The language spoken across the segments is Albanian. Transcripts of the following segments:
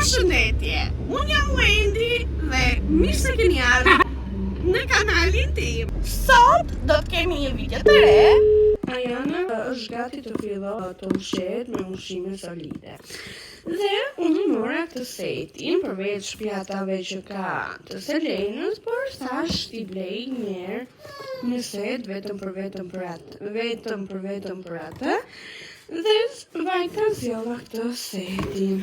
Përshëndetje, unë jam Wendy dhe mirë se keni ardhur në kanalin tim. Sot do të kemi një video të re. Ajana është gati të fillojë të ushqehet me ushqime solide. Dhe unë mora këtë setin përveç pjatave që ka të Selenës, por thash t'i blej një set vetëm për atë. Dhe vajta zjella këtë setin.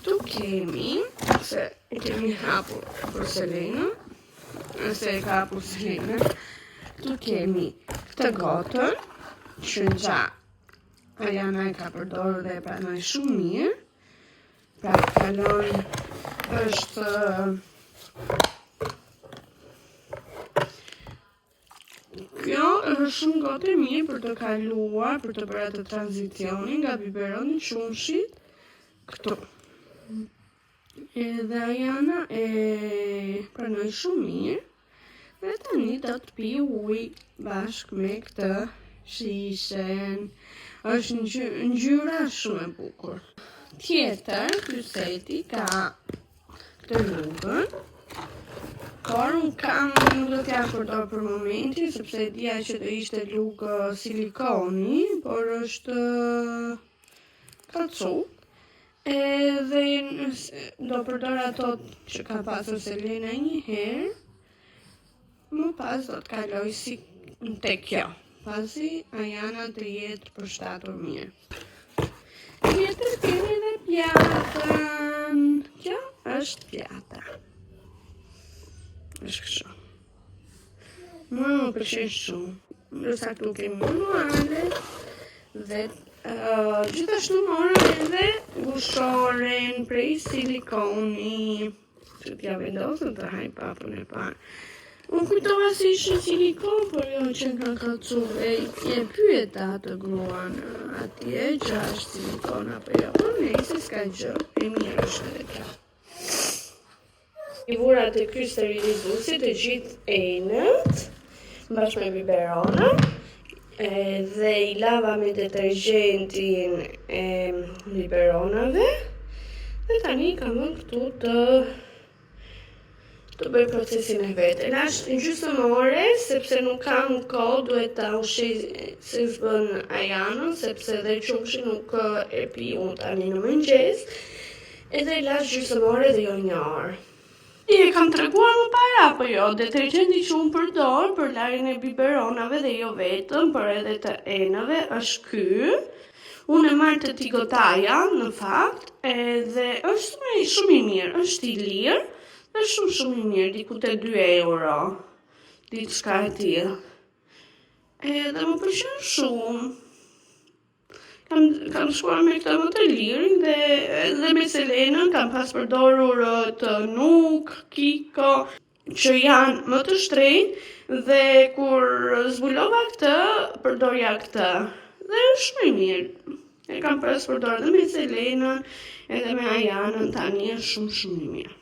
Këtu kemi, se kemi hapur për Selena, se ka hapur Selena, këtu kemi këtë gotën, që nga Ajana e ka përdorur dhe e pranoj shumë mirë, pra kalon është kjo është shumë gotë e mirë për të kaluar, për të bërë atë tranzicionin nga biberoni qumshit këtu. Edhe Ajana e pranoj shumë mirë dhe tani do të pi ujë bashkë me këtë shishen. Është ngjyra shumë e bukur. Tjetër, ky seti ka këtë lugën, por unë nuk do t'ja përdor për momentin, sepse dia që do ishte lugë silikoni, por është kalcuk. Edhe do përdor ato që ka pasur Selena një herë, më pas do të kaloj si tek kjo, pasi Ajana të jetë përshtatur mirë. Tjetër kemi dhe pjatën. Kjo është pjata. Është kështu. Më pëlqen shumë. Ndërsa këtu kemi manuale dhe gjithashtu mora edhe gushoren prej silikoni. Që t'ja vendosën të haj papën e parë. Unë kujtova se ishte silikon, por jo që nga kalcuk e pyeta të gruan atje që është silikon apo jo, por nejse s'ka gjë, e mirë është edhe kjo. I vura të ky sterilizuesi të gjithë enët, bashkë me biberonën, dhe i lava me detergjentin e biberonave, dhe tani kam vënë këtu të bëj procesin e vetë. Lash në gjysmë ore, sepse nuk kam kohë, duhet ta ushqej si s'bën Ajanën, sepse dhe qumshi nuk e pi unë tani në mëngjes, edhe lash gjysmë ore dhe jo një orë. E kam treguar më para, apo jo, detergjenti që unë përdor për larjen e biberonave dhe jo vetëm, por edhe të enëve, është ky. Unë e marr të Tigotaja, në fakt, edhe është shumë i mirë, është i lirë, dhe shumë i mirë, diku te 2 euro, diçka e tillë. Edhe më pëlqen shumë. Kam shkuar me këtë më të lirin dhe me Selenën kam pas përdorur të Nuk, Kiko, që janë më të shtrenjtë dhe kur zbulova këtë, përdorja këtë. Dhe është shumë i mirë. E kam pas përdorur edhe me Selenën, edhe me Ajanën, tani është shumë i mirë.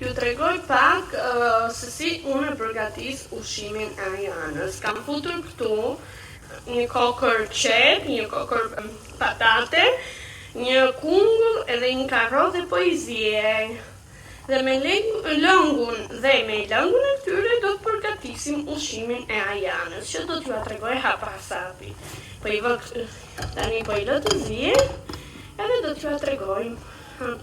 Ju tregoj pak se si unë e përgatis ushqimin e Ajanës. Kam futur këtu një kokër qep, një kokër patate, një kungull edhe një karrotë dhe poezie. Dhe me lëngun e këtyre do të përgatisim ushqimin e Ajanës, që do t'ju tregoj hap pas hapi. Tani po i lë të ziej, edhe do t'ju tregoj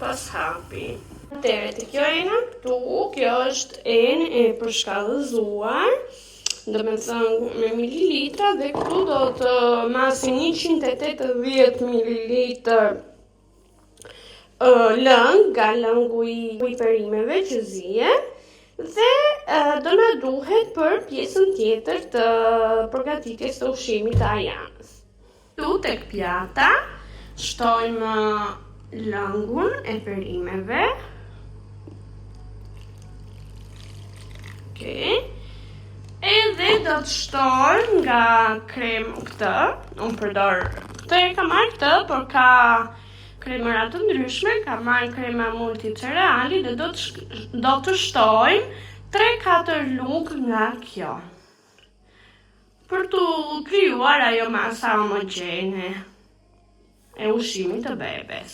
pas hapi. Atëre, të kjo ena këtu, kjo është enë e përshkallëzuar, do me thënë me mililitra, dhe këtu do të masim 180 mililitër lëng, nga lëngu i perimeve që zije, dhe do na duhet për pjesën tjetër të përgatitjes të ushqimit të Ajanës. Këtu tek pjata shtojmë lëngun e perimeve. Edhe do të shtojmë nga kremë këtë, unë përdor këtë e ka marrë këtë, por ka kremëra të ndryshme, ka marrë krema multicereali dhe do të shtojmë 3-4 lugë nga kjo, për të krijuar ajo masa homogjene e ushqimit të bebes.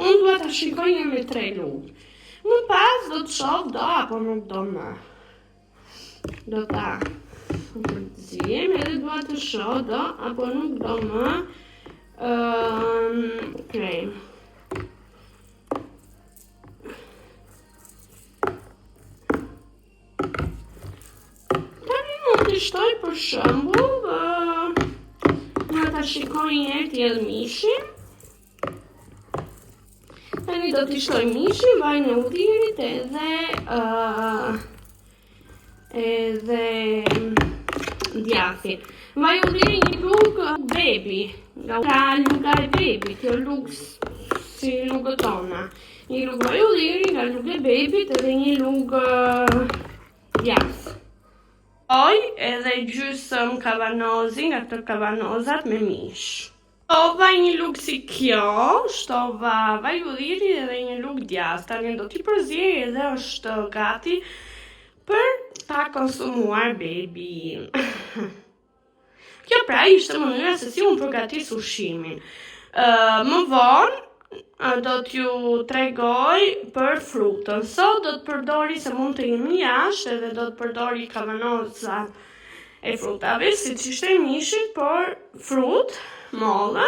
unë duhet ta shikoj një me 3 lugë. Më pas do të shoh do apo nuk do më. Do ta përzijem edhe duhet të shoh do apo nuk do më krem. Tani mund të shtoj për shembull duhet ta shikoj një herë t'jell mishin. Tani do t'i shtoj mishin, vajin e udhirit edhe djathtin. Vaj udhiri një lugë bebi, nga luga e bebit, jo lugë si lugët tona. Një lugë vaj udhiri nga lugë e bebit edhe një lugë djath. Oj, edhe gjysmë kavanozi nga këto kavanozat me mish. Shtova një lugë si kjo, shtova vaj udhiri edhe një lugë djath. Tani do t'i përzjej edhe është gati për ta konsumuar bebin. Kjo pra ishte mënyra se si unë përgatis ushimin. Më vonë do t'ju tregoj për frutën. Sot do të përdori se mund të jemi jashtë edhe do të përdori kavanoza e frutave, siç ishte mishit, por frutë, mollë.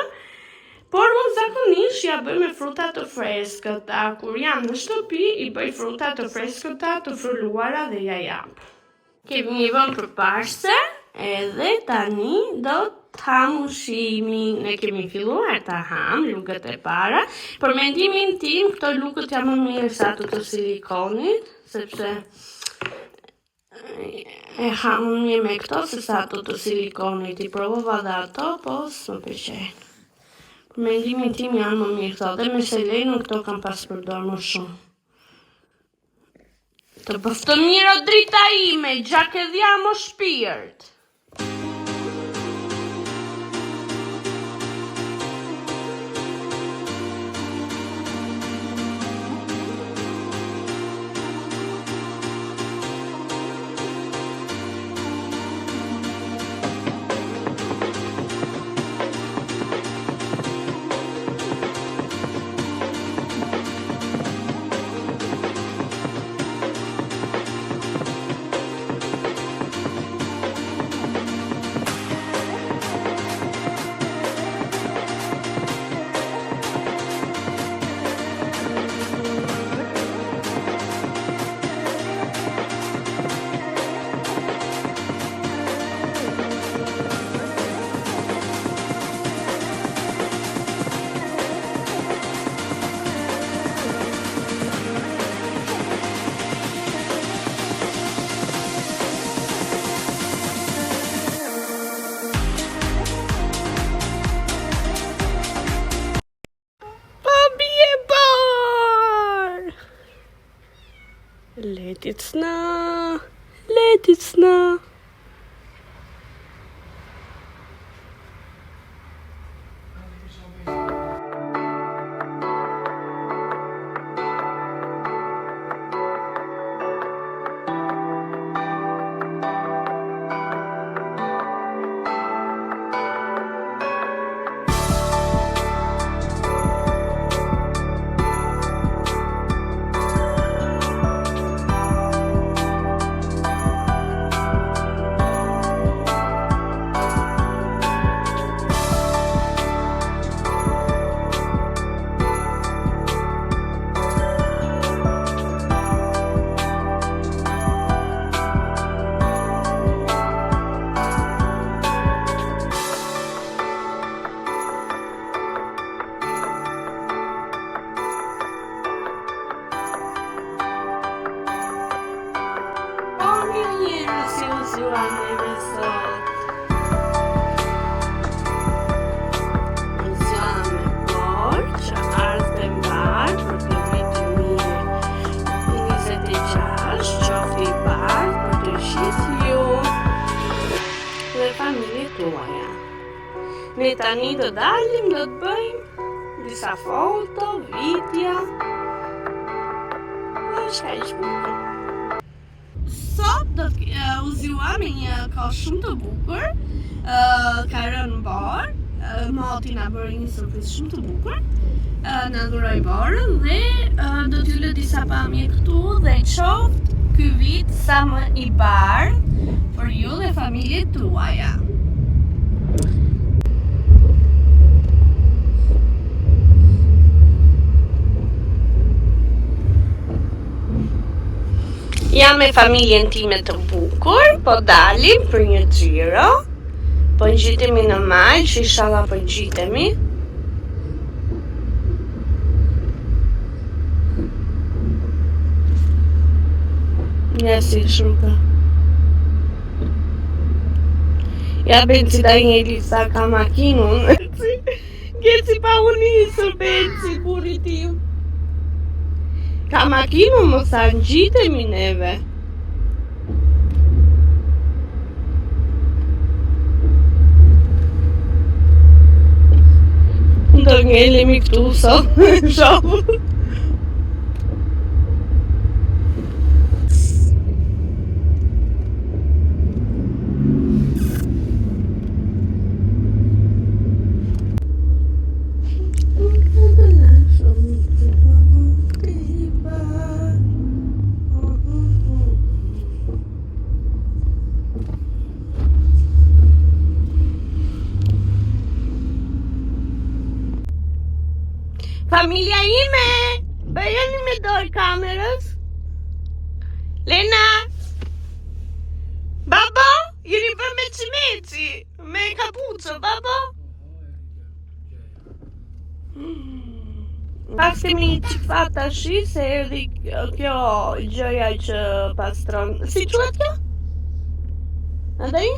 Por unë zakonisht ja bëj me fruta të freskëta. Kur jam në shtëpi, i bëj fruta të freskëta, të fruluara dhe ja jap. Kemi një vend përparse, edhe tani do të ham ushimin. Ne kemi filluar ta ham lugët e para. Për mendimin tim, këto lugët janë më mirë se ato të silikonit, sepse e ham mirë me këto se sa ato të silikonit. I provova dhe ato, po s'më pëlqejnë. Për mendimin tim janë më mirë këto, dhe me selenën këto kam pas përdor më shumë. Të bëftë mirë o drita ime, gjak e dhjam o shpirt. Let it snow, let it snow. Ne tani do dalim, do të bëjmë disa foto, video. Është kaq bukur. Sot do të u zgjuar me një kohë shumë të bukur. Ka rënë bor, moti na bëri një surprizë shumë të bukur. në dhuroj borën dhe do t'ju lë disa pamje këtu dhe qoftë ky vit sa më i bardhë për ju dhe familjet tuaja. Jam me familjen time të bukur, po dalim për një xhiro. Po ngjitemi në mal, që inshallah po ngjitemi. Ja si shruka. Ja Benci Danieli sa ka makinun. Geci pa unisur Benci, burri tim. Ka makinu më sa ngjitemi neve. Do ngelemi këtu sot në shopë. Familja ime, bëjeni me dorë kamerës. Lena, baba, jeni bërë me qimeci, me kapucë, baba. Pak kemi një qifat tashi, se erdi kjo gjëja që pastron. Si quhet kjo? Andaj?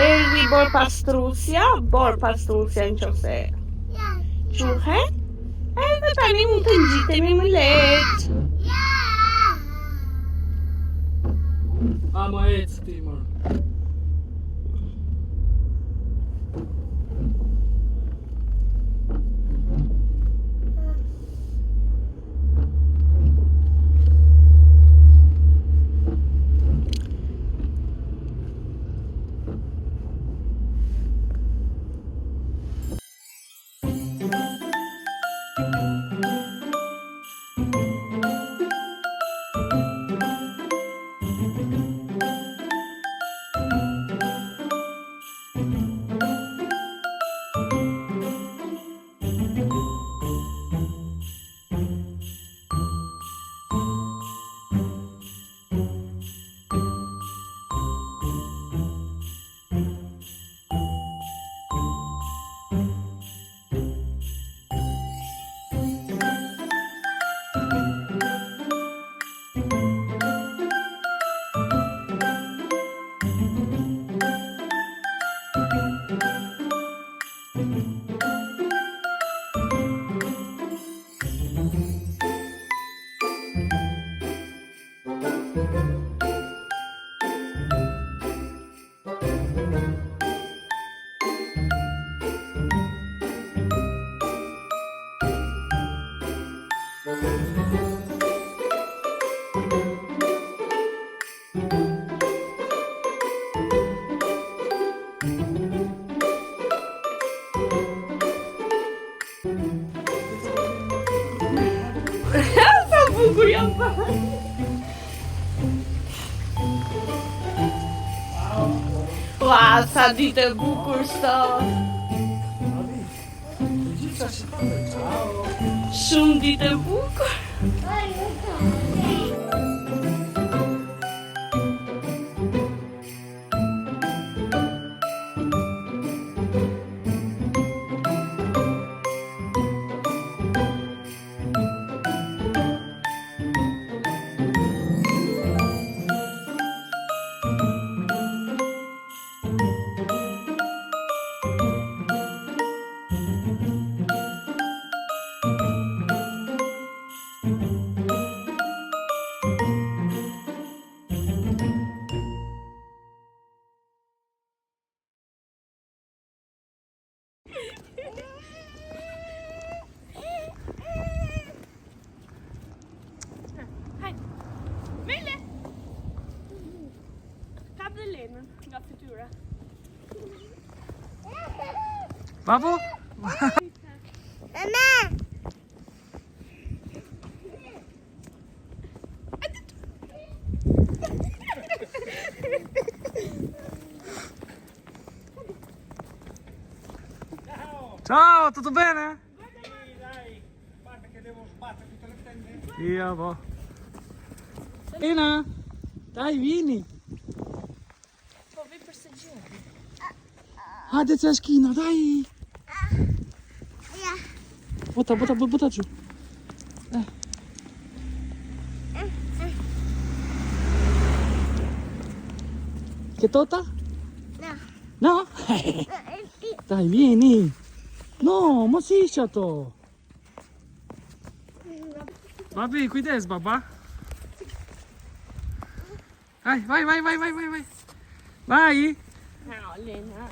Erdi bor pastrusja në qofse quhet, edhe tani mund të ngjitemi më lehtë. Ama ec ti më. Sa bukur jam pa. Ua, sa ditë e bukur sot. Shumë ditë e bukur. Nga fytyra. Babo? Ciao, tutto bene? Sì, dai, guarda che devo sbattere tutte le tende. Io, boh. Elena, dai, vieni. Hajde a shkina, dai. Bota giù. Che tota? No? Dai, vieni. No, ma si chato. Babi, cuides, baba. Vai. Vai. No, Lena.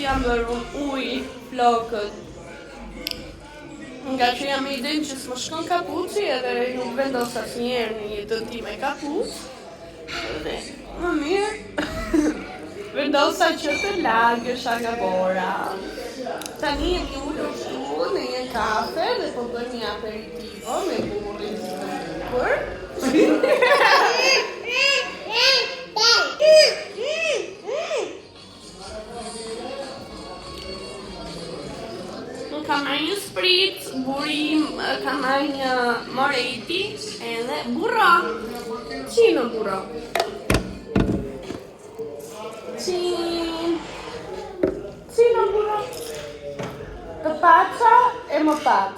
Jam bërë ujë, flokët. Nga që jam i din që s'më shkon kapuci edhe nuk vendos asnjëherë në jetën time kapuc. Dhe më mirë vendosa që të lagësha nga bora. Tani jemi ulur këtu në një kafe dhe po bëjmë një aperitivo me burrin të bukur. Ka marrë një sprit, burim, ka marrë një moreti edhe burro. Qino burro. Qino burro. Të paca e më pac.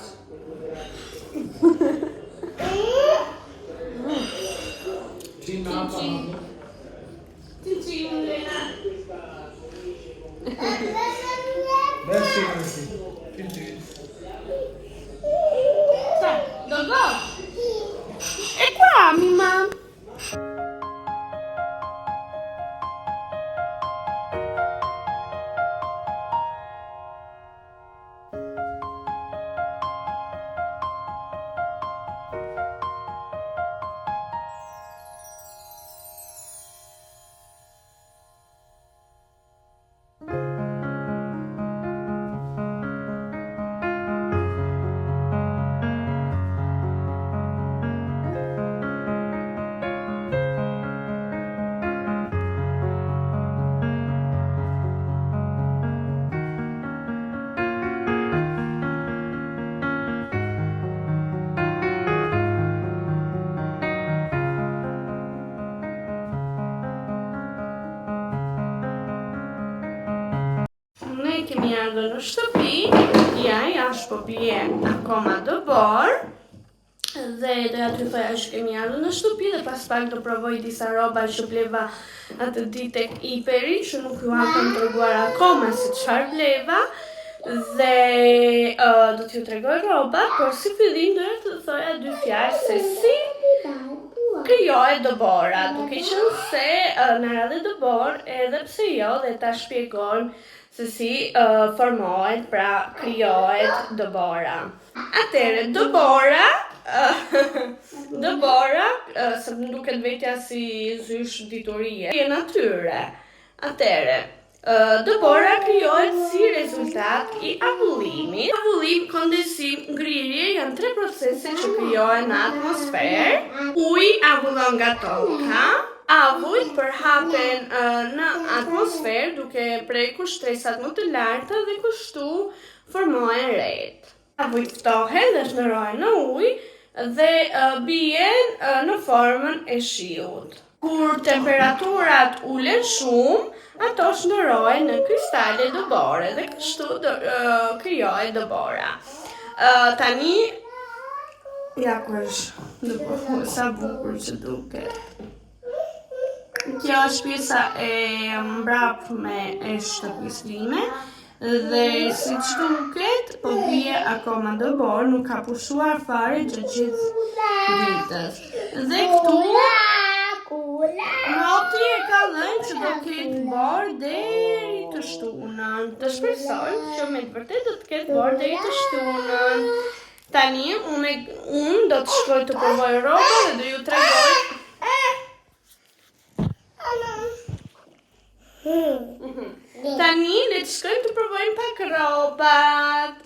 Cin, Lena. Merci. Dogò? E qua, Mimma? Ne kemi ardhur në shtëpi, ja jashtë po bjen akoma do borë. Dhe doja t'ju thoja që kemi ardhur në shtëpi dhe pas pak do provoj disa rroba që bleva atë ditë tek Iperi, që nuk ju kam treguar akoma se çfarë bleva. Dhe do t'ju tregoj rroba, por si fillim doja të thoja dy fjalë se si krijohet dobora, duke qenë se në radhë dobor, edhe pse jo, dhe ta shpjegojmë se si formohet, pra krijohet dobora. Atëre, dobora, se më duket vetja si zysh diturie, e natyre. Atëre, dobora krijohet si rezultat i avullimit. Avullim, kondensim, ngrirje janë tre procese që krijohen në atmosferë. Uji avullon nga toka. Avujt përhapen në atmosferë duke prekur shtresat më të larta dhe kështu formohen rreth. Avujt ftohen dhe shndërrohen në ujë dhe bien në formën e shiut. Kur temperaturat ulen shumë, ato shndërrohen në kristale dobore dhe kështu krijohet dobora. Tani Ja ku është, sa bukur që duket. Kjo është pjesa e mbrapsme e shtëpisë time dhe siç duket, po bie akoma në borë, nuk ka pushuar fare gjatë gjithë ditës. Dhe këtu Roti e ka thënë që do ketë borë deri të shtunën. Të shpresoj që me të vërtetë do të ketë borë deri të shtunën. Tani unë do të shkoj të provoj rroba dhe do ju tregoj. Tani le të shkojmë të provojmë pak rrobat.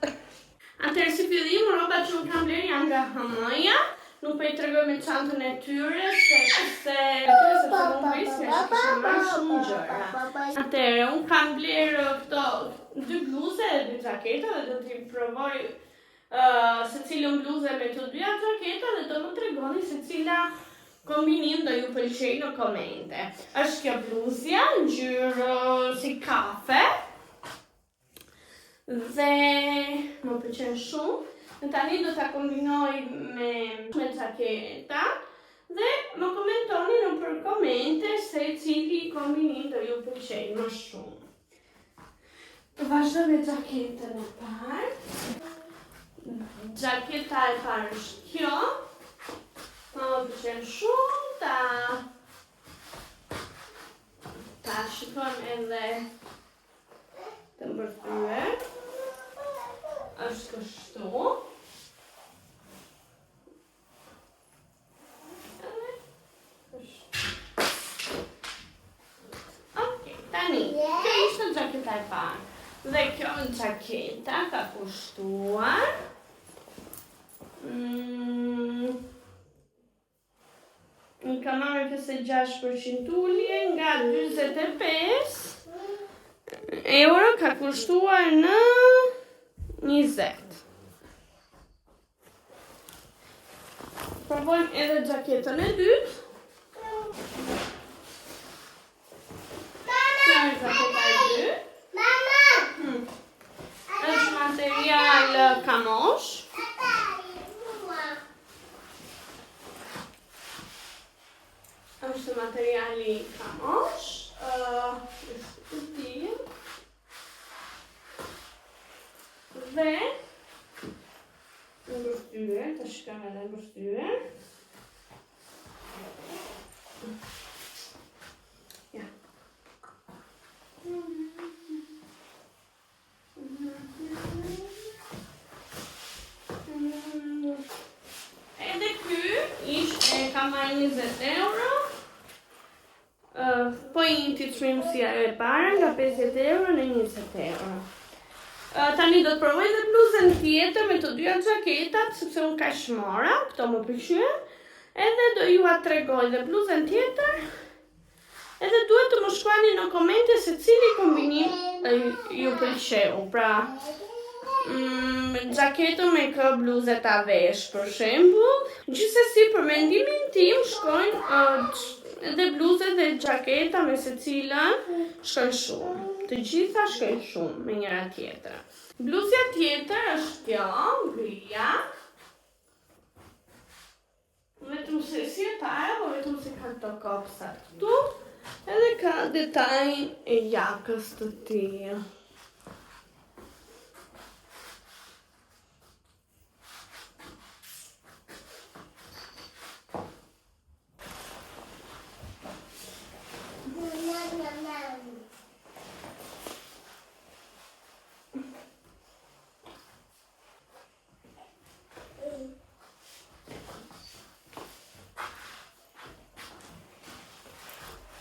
Atëherë si fillim rrobat që unë kam bler janë nga HM-ja. Nuk po I tregoj me çantën e tyre sepse nuk prisme që kisha marrë shumë gjëra. Atëherë unë kam bler këto 2 bluze dhe 2 jaketa dhe do t'i provoj secilën bluze me të dyja jaketa dhe do më tregoni se cila kombinim do ju pëlqej në komente. Është kjo bluzja ngjyrë si kafe dhe më pëlqen shumë. Në tani do ta kombinoj me jaketa dhe më komentoni nëpër komente se cili kombinim do ju pëlqej më shumë. Të vazhdoj me jaketën e parë. Jaketa e parë është kjo. Më pëlqen shumë ta shikojmë edhe të mbërthyer. Është kështu. Tani, kjo ishte jaketa e parë. Dhe kjo jaketa ka kushtuar Në ka marrë 56% ullje nga 45 euro ka kushtuar në 20. Provojmë edhe jaketën e dytë. Është material kamosh. Është materiali kamosh. Është kutie. Dhe mbështyer, të shkojmë edhe mbështyer. Ja. Edhe ky ishte ka marrë 20 euro. Po I ti çmim si e para nga 50 euro në 20 euro. Tani do të provoj dhe bluzën tjetër me të dyja jaketat, sepse unë kaq mora, këto më pëlqyen. Edhe do ju a tregoj dhe bluzën tjetër. Edhe duhet të më shkruani në komente se cili kombinim ju pëlqeu. Pra, jaketën me kë bluze ta vesh, për shembull. Gjithsesi për mendimin tim shkojnë edhe bluzet dhe jaketa me secilën shkojnë shumë. Të gjitha shkojnë shumë me njëra tjetra. Bluzja tjetër është kjo, grija. Vetëm se si e para, po vetëm se ka këto kopsat këtu. Edhe ka detajin e jakës të tij.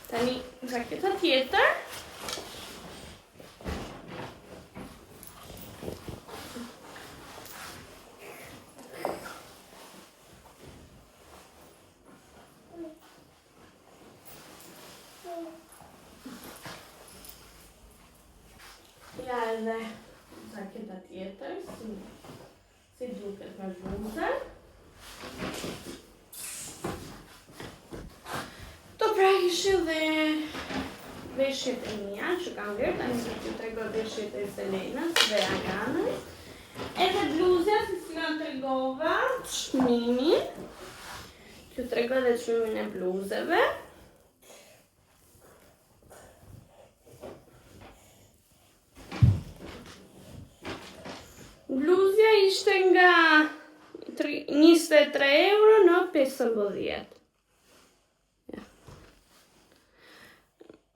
Tani jaketa tjetër. Ja edhe jaketa tjetër, si duket me bluzën. Pra ishin dhe veshjet e mia që kam bler, tani do t'ju tregoj veshjet e Selenës dhe Aganës. Edhe bluzja, si nga tregova çmimin. Që tregoj dhe çmimin e bluzeve. Bluzja ishte nga 23 euro në 15.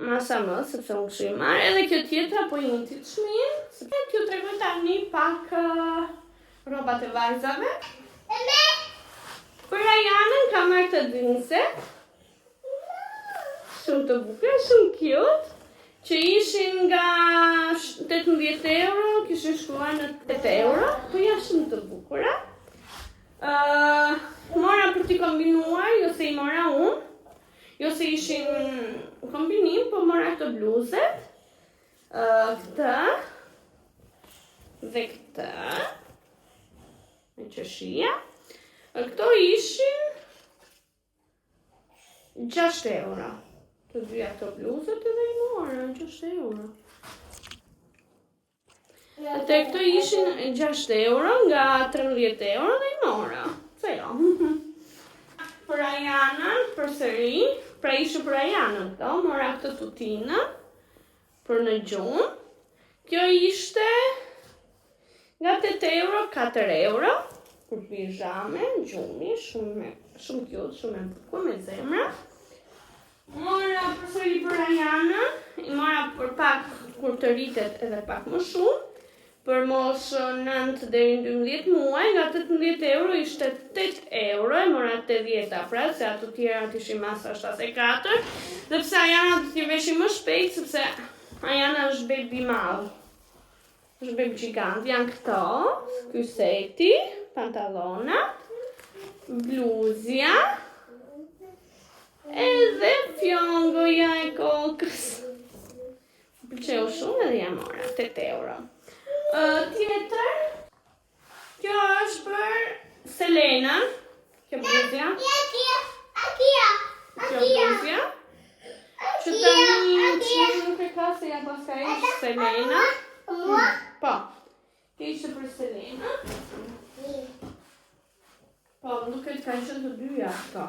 Masa më, sepse unë kështu i marrë, edhe kjo tjetra po i njëti çmim. Kjo tregoj tani pak rrobat e vajzave. Për Ajanën kam marrë të dhinset. Shumë të bukura, shumë cute. Që ishin nga 18 euro, kishin shkuar në 8 euro, po janë shumë të bukura. Mora për t'i kombinuar, jo se i mora unë, jo se ishin kombinim, po mora këto bluzet, këtë, dhe këtë, me qeshia. Këto ishin 6 euro. Të dyja këto bluzet edhe i mora, 6 euro. Te këto ishin 6 euro nga 13 euro dhe i mora. Se jo. Për Ajanën, për sëri, pra ishte për Ajanën këto, mora këtë tutinë, për në gjumë. Kjo ishte nga 8 euro, 4 euro, për pijame, gjumi, shumë cute, shumë e bukur, me zemra. Mora përsëri për Ajanën, i mora për pak kur të rritet edhe pak më shumë, për moshën 9 deri në 12 muaj, nga 18 euro ishte 8 euro, e mora 80 pra, se ato tjera t'ishin masa 74, dhe pse Ajana do t'i veshin më shpejt, sepse Ajana është bebi madh, është bebi gjigant, janë këto, ky seti, pantallonat, bluzja, edhe fjongoja e kokës. Pëlqeu shumë edhe ja mora, 8 euro. Tjetër, kjo është për Selena, kjo bluzja. Kjo bluzja. Që tani që nuk e ka se ja paska ishte Selena. Po, kjo ishte për Selena. Po, nuk e ka ishte të dyja këto.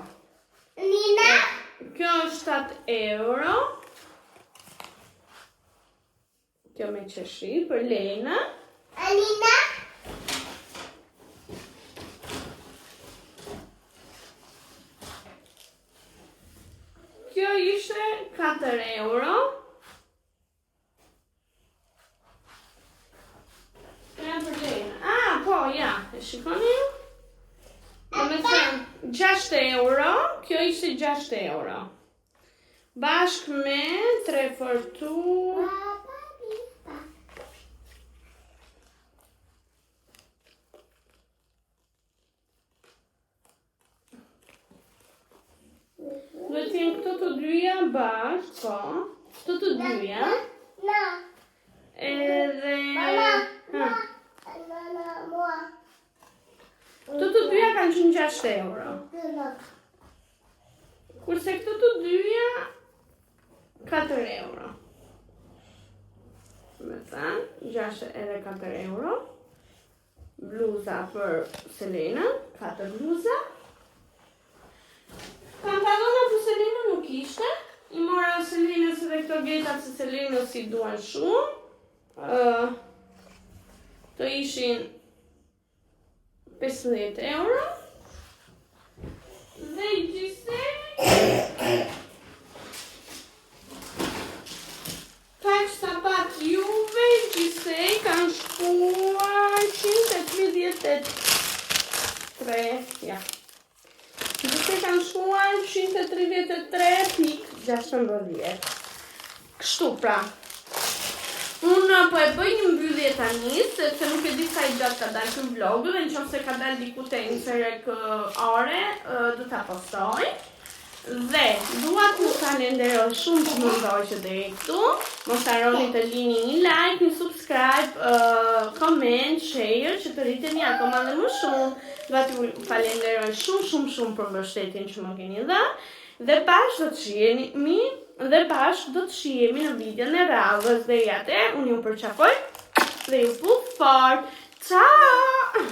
Kjo është 7 euro. Kjo me qeshi për Lena. Kjo ishte 4 euro. Ja për Lena. Po, ja, e shikoni? Me thënë 6 euro, kjo ishte 6 euro. Bashk me 3 fortu. Duhet të jenë këto të dyja bashk, po. Këto të dyja. Edhe... Këto të dyja kanë qenë 6 euro. Kurse këto të dyja 4 euro. Me thënë, 6 edhe 4 euro. Bluza për Selena, 4 bluza. Pantallona për Selena nuk ishte. I mora Selenës edhe këto vjetat se Selenës si duan shumë. Të ishin 15 euro. Dhe i gjise kaq sapat juve i gjise kanë shkuar 133. Ja. Gjise kanë shkuar 133.16. Kështu pra. Unë po e bëj një mbyllje tani, sepse nuk e di sa i gjatë ka dalë ky vlog, dhe nëse ka dalë diku te Instagram ore, do ta postoj. Dhe dua t'ju falenderoj shumë që më ndoqët deri këtu. Mos harroni të lini një like, një subscribe, comment, share, që të rriteni akoma dhe më shumë. Dua t'ju falenderoj shumë për mbështetjen që më keni dhënë. Dhe bashkë do të shihemi në videon e radhës. Deri atëherë, unë ju përqafoj dhe ju puf fort. Ciao!